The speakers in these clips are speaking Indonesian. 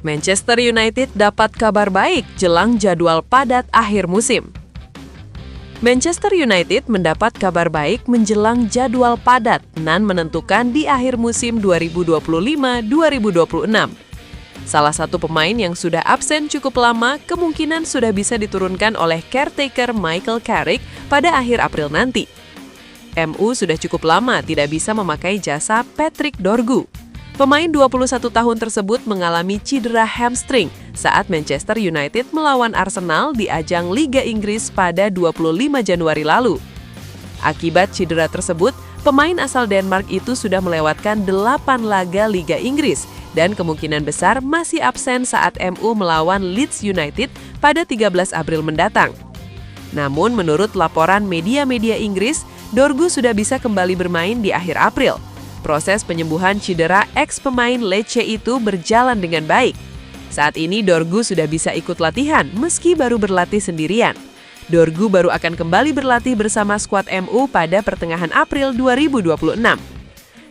Manchester United dapat kabar baik jelang jadwal padat akhir musim. Manchester United mendapat kabar baik menjelang jadwal padat nan menentukan di akhir musim 2025-2026. Salah satu pemain yang sudah absen cukup lama kemungkinan sudah bisa diturunkan oleh caretaker Michael Carrick pada akhir April nanti. MU sudah cukup lama tidak bisa memakai jasa Patrick Dorgu. Pemain 21 tahun tersebut mengalami cedera hamstring saat Manchester United melawan Arsenal di ajang Liga Inggris pada 25 Januari lalu. Akibat cedera tersebut, pemain asal Denmark itu sudah melewatkan 8 laga Liga Inggris dan kemungkinan besar masih absen saat MU melawan Leeds United pada 13 April mendatang. Namun menurut laporan media-media Inggris, Dorgu sudah bisa kembali bermain di akhir April. Proses penyembuhan cedera ex-pemain Lecce itu berjalan dengan baik. Saat ini Dorgu sudah bisa ikut latihan meski baru berlatih sendirian. Dorgu baru akan kembali berlatih bersama skuad MU pada pertengahan April 2026.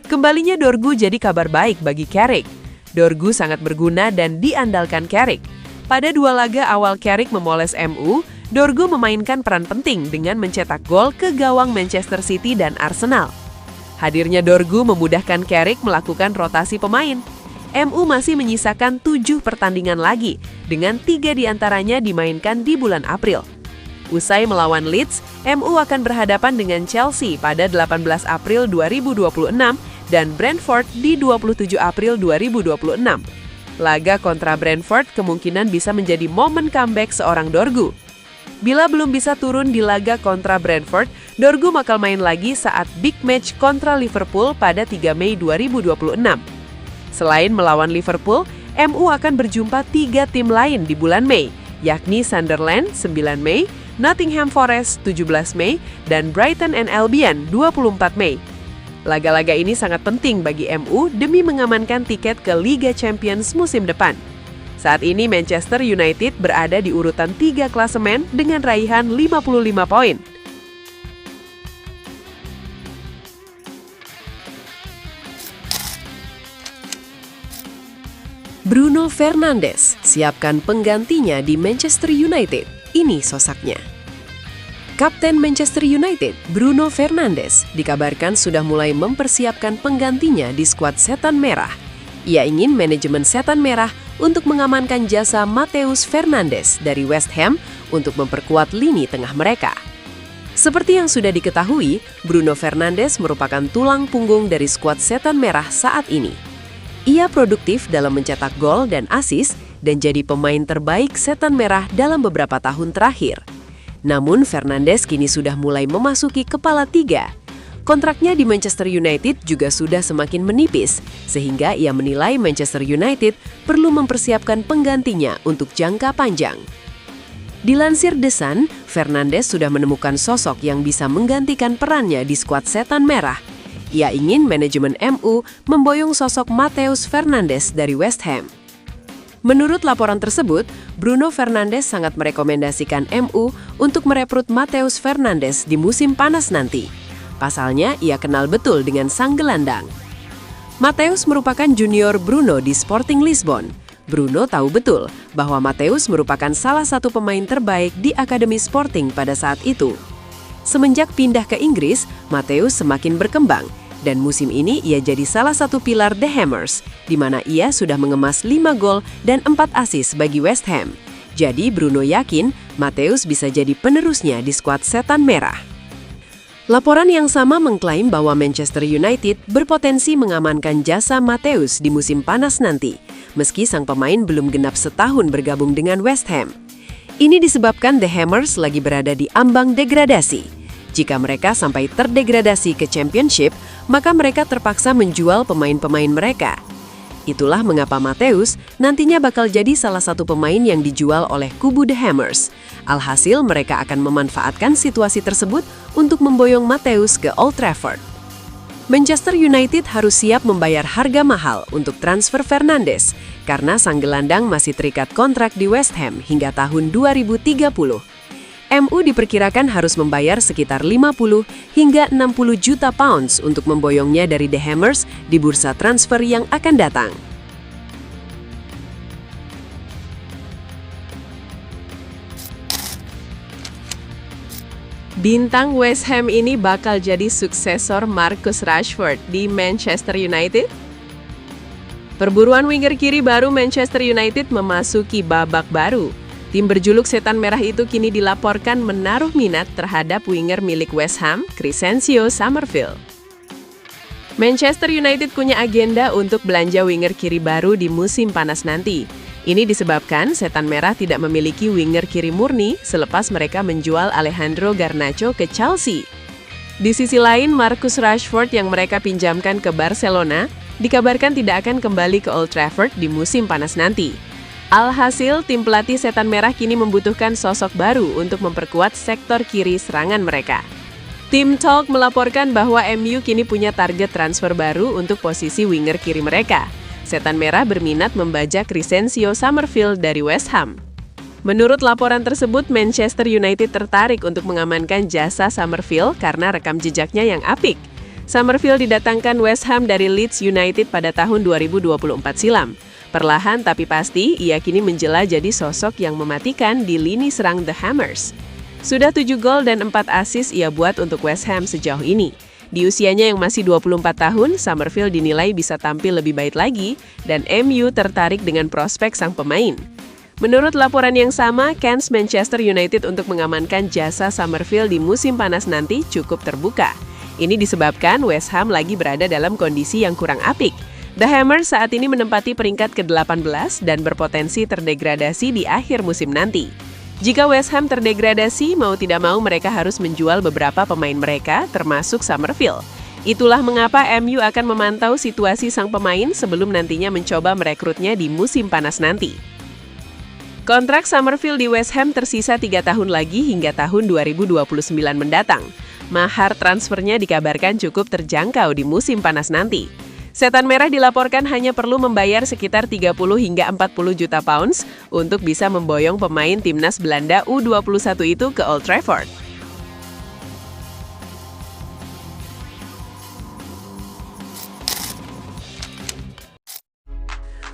Kembalinya Dorgu jadi kabar baik bagi Carrick. Dorgu sangat berguna dan diandalkan Carrick. Pada 2 laga awal Carrick memoles MU, Dorgu memainkan peran penting dengan mencetak gol ke gawang Manchester City dan Arsenal. Hadirnya Dorgu memudahkan Carrick melakukan rotasi pemain. MU masih menyisakan 7 pertandingan lagi, dengan 3 diantaranya dimainkan di bulan April. Usai melawan Leeds, MU akan berhadapan dengan Chelsea pada 18 April 2026 dan Brentford di 27 April 2026. Laga kontra Brentford kemungkinan bisa menjadi momen comeback seorang Dorgu. Bila belum bisa turun di laga kontra Brentford, Dorgu bakal main lagi saat big match kontra Liverpool pada 3 Mei 2026. Selain melawan Liverpool, MU akan berjumpa 3 tim lain di bulan Mei, yakni Sunderland 9 Mei, Nottingham Forest 17 Mei, dan Brighton and Albion 24 Mei. Laga-laga ini sangat penting bagi MU demi mengamankan tiket ke Liga Champions musim depan. Saat ini Manchester United berada di urutan 3 klasemen dengan raihan 55 poin. Bruno Fernandes siapkan penggantinya di Manchester United. Ini sosaknya. Kapten Manchester United, Bruno Fernandes, dikabarkan sudah mulai mempersiapkan penggantinya di skuad Setan Merah. Ia ingin manajemen Setan Merah untuk mengamankan jasa Matheus Fernandes dari West Ham untuk memperkuat lini tengah mereka. Seperti yang sudah diketahui, Bruno Fernandes merupakan tulang punggung dari skuad Setan Merah saat ini. Ia produktif dalam mencetak gol dan assist dan jadi pemain terbaik Setan Merah dalam beberapa tahun terakhir. Namun Fernandes kini sudah mulai memasuki kepala 3. Kontraknya di Manchester United juga sudah semakin menipis, sehingga ia menilai Manchester United perlu mempersiapkan penggantinya untuk jangka panjang. Dilansir The Sun, Fernandes sudah menemukan sosok yang bisa menggantikan perannya di skuad Setan Merah. Ia ingin manajemen MU memboyong sosok Matheus Fernandes dari West Ham. Menurut laporan tersebut, Bruno Fernandes sangat merekomendasikan MU untuk merekrut Matheus Fernandes di musim panas nanti. Pasalnya, ia kenal betul dengan sang gelandang. Matheus merupakan junior Bruno di Sporting Lisbon. Bruno tahu betul bahwa Matheus merupakan salah satu pemain terbaik di Akademi Sporting pada saat itu. Semenjak pindah ke Inggris, Matheus semakin berkembang, dan musim ini ia jadi salah satu pilar The Hammers, di mana ia sudah mengemas 5 gol dan 4 assist bagi West Ham. Jadi Bruno yakin Matheus bisa jadi penerusnya di skuad Setan Merah. Laporan yang sama mengklaim bahwa Manchester United berpotensi mengamankan jasa Matheus di musim panas nanti, meski sang pemain belum genap setahun bergabung dengan West Ham. Ini disebabkan The Hammers lagi berada di ambang degradasi. Jika mereka sampai terdegradasi ke Championship, maka mereka terpaksa menjual pemain-pemain mereka. Itulah mengapa Matheus nantinya bakal jadi salah satu pemain yang dijual oleh kubu The Hammers. Alhasil mereka akan memanfaatkan situasi tersebut untuk memboyong Matheus ke Old Trafford. Manchester United harus siap membayar harga mahal untuk transfer Fernandes karena sang gelandang masih terikat kontrak di West Ham hingga tahun 2030. MU diperkirakan harus membayar sekitar 50 hingga 60 juta pounds untuk memboyongnya dari The Hammers di bursa transfer yang akan datang. Bintang West Ham ini bakal jadi suksesor Marcus Rashford di Manchester United? Perburuan winger kiri baru Manchester United memasuki babak baru. Tim berjuluk Setan Merah itu kini dilaporkan menaruh minat terhadap winger milik West Ham, Crysencio Summerville. Manchester United punya agenda untuk belanja winger kiri baru di musim panas nanti. Ini disebabkan Setan Merah tidak memiliki winger kiri murni selepas mereka menjual Alejandro Garnacho ke Chelsea. Di sisi lain, Marcus Rashford yang mereka pinjamkan ke Barcelona dikabarkan tidak akan kembali ke Old Trafford di musim panas nanti. Alhasil, tim pelatih Setan Merah kini membutuhkan sosok baru untuk memperkuat sektor kiri serangan mereka. Tim Talk melaporkan bahwa MU kini punya target transfer baru untuk posisi winger kiri mereka. Setan Merah berminat membajak Crysencio Summerville dari West Ham. Menurut laporan tersebut, Manchester United tertarik untuk mengamankan jasa Summerville karena rekam jejaknya yang apik. Summerville didatangkan West Ham dari Leeds United pada tahun 2024 silam. Perlahan tapi pasti, ia kini menjela jadi sosok yang mematikan di lini serang The Hammers. Sudah 7 gol dan 4 assist ia buat untuk West Ham sejauh ini. Di usianya yang masih 24 tahun, Summerville dinilai bisa tampil lebih baik lagi dan MU tertarik dengan prospek sang pemain. Menurut laporan yang sama, kans Manchester United untuk mengamankan jasa Summerville di musim panas nanti cukup terbuka. Ini disebabkan West Ham lagi berada dalam kondisi yang kurang apik. The Hammers saat ini menempati peringkat ke-18 dan berpotensi terdegradasi di akhir musim nanti. Jika West Ham terdegradasi, mau tidak mau mereka harus menjual beberapa pemain mereka, termasuk Summerville. Itulah mengapa MU akan memantau situasi sang pemain sebelum nantinya mencoba merekrutnya di musim panas nanti. Kontrak Summerville di West Ham tersisa 3 tahun lagi hingga tahun 2029 mendatang. Mahar transfernya dikabarkan cukup terjangkau di musim panas nanti. Setan Merah dilaporkan hanya perlu membayar sekitar 30 hingga 40 juta pounds untuk bisa memboyong pemain timnas Belanda U21 itu ke Old Trafford.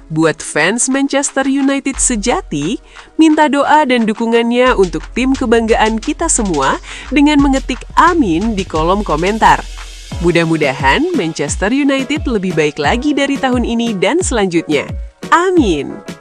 Buat fans Manchester United sejati, minta doa dan dukungannya untuk tim kebanggaan kita semua dengan mengetik amin di kolom komentar. Mudah-mudahan Manchester United lebih baik lagi dari tahun ini dan selanjutnya. Amin.